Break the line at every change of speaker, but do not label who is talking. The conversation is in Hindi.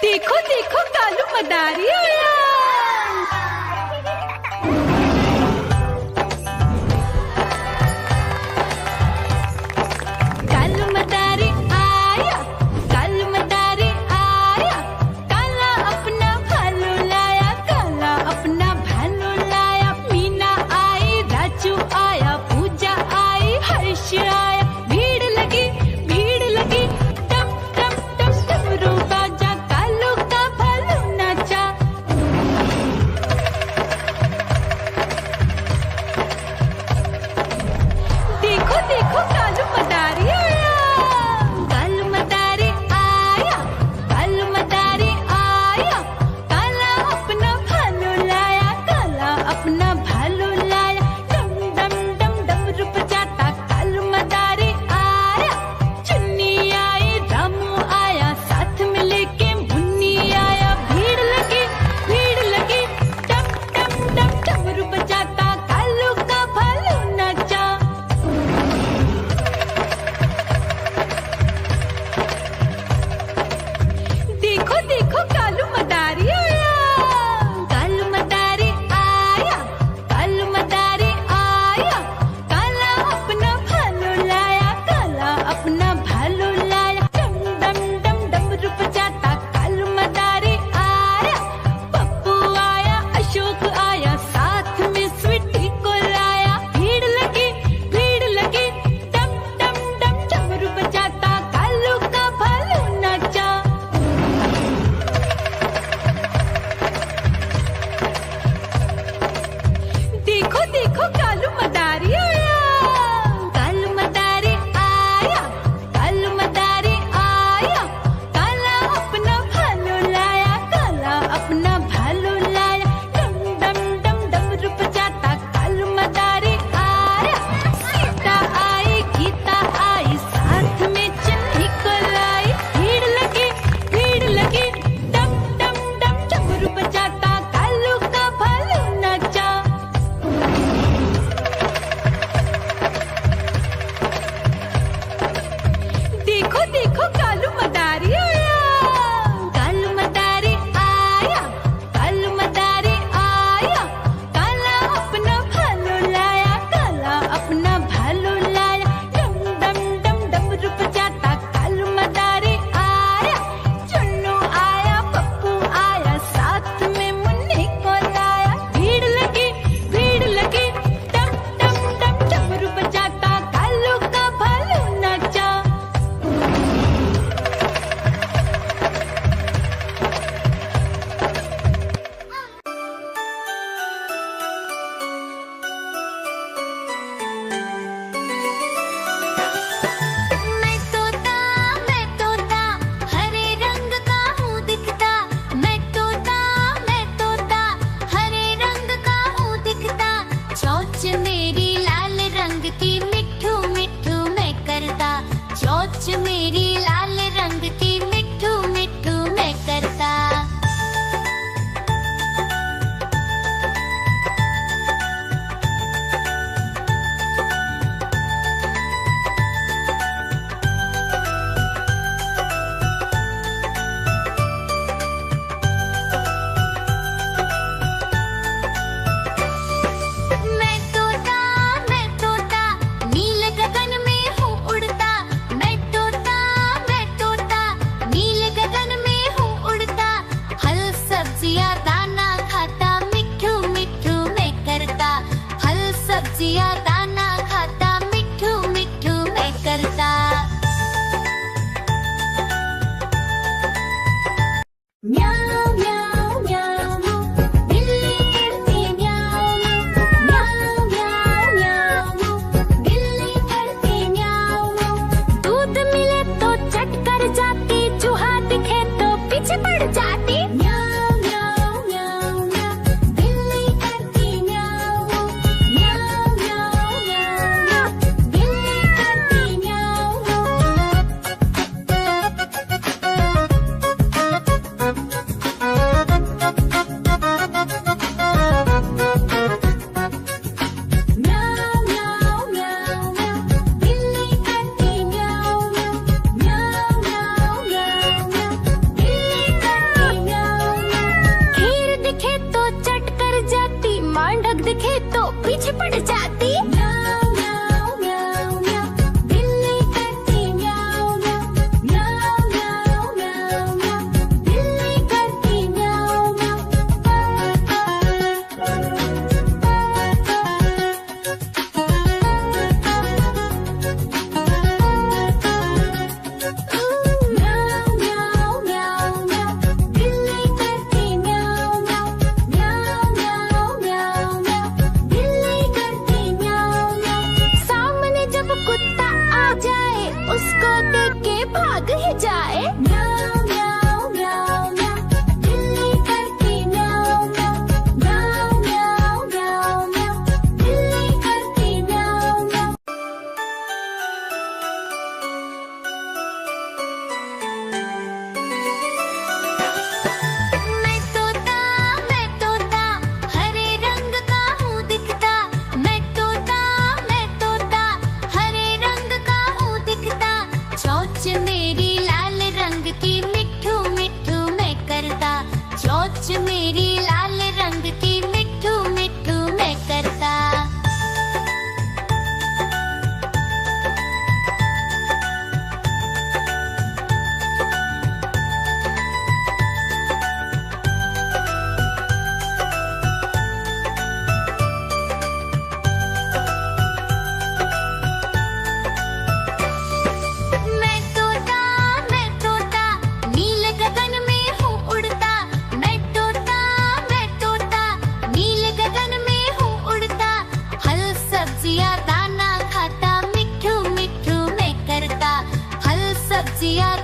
देखो देखो कालू मदारी आया। कालू मदारी आया, कालू मदारी आया, काला अपना भालू लाया, काला अपना भालू लाया। मीना आई, राजू आया, पूजा आई, हर्ष आया। भीड़ लगी, भीड़ लगी, टम टम टम डमरू बाजा, कालू का भालू नाचा। देखो देखो कालू मदारी आया, कालू मदारी आया, कालू मदारी आया, काला अपना भालू लाया, काला अपना भालू लाया। डम डम डम डमरू बजाता कालू मदारी आया। चुन्नी आई, रामू आया, साथ में लेके मुन्नी आया। भीड़ लगी, टम टम डम डमरू बजाता कालू का भालू नाचा। देखो देखो कालू मदारी आया, कालू मदारी आया, कालू मदारी आया, काला अपना भालू लाया, काला अपना भालू लाया। डम डम डम डमरू बजाता कालू मदारी आया। पप्पू आया, अशोक आया, साथ में स्वीटी को लाया। भीड़ लगी, टम टम डम डमरू बजाता कालू का भालू नाचा। देखो देखो कालू मदारी आया, कालू मदारी आया, कालू मदारी आया, काला अपना भालू लाया, काला अपना भालू लाया। डम डम डम डमरू बजाता कालू मदारी आया। सीता आई, गीता आई, साथ में चन्नी को लाई। भीड़ लगी, डम डम डम डमरू बजाता कालू का भालू नाचा। देखो देखो कालू मदारी आया, कालू मदारी आया, कालू मदारी आया, काला अपना भालू लाया, काला अपना भालू लाया। डम डम डम डमरू बजाता कालू मदारी आया। चुन्नू आया, पप्पू आया, साथ में मुन्नी को लाया। भीड़ लगी, टम टम डम डमरू बजाता कालू का भालू नाचा। मैं तोता, हरे रंग का हूँ दिखता। मैं तोता, हरे रंग का हूँ दिखता। चोंच मेरी लाल रंग की, मिठू मिठू मैं करता। चोंच मेरी लाल रंग की, मिठू मिठू मैं करता। मैं तोता, नील गगन में हूँ उड़ता। मैं तोता, चोंच मेरी लाल रंग की मिठू मिठू मैं करता, चोंच मेरी लाल रंग की मिठू मिठू मैं करता। मैं तोता नील गगन में हूँ उड़ता, मैं तोता नील गगन में हूँ उड़ता। फल सब्जियाँ दाना खाता, मिठू मिठू मैं करता, फल सब्जियाँ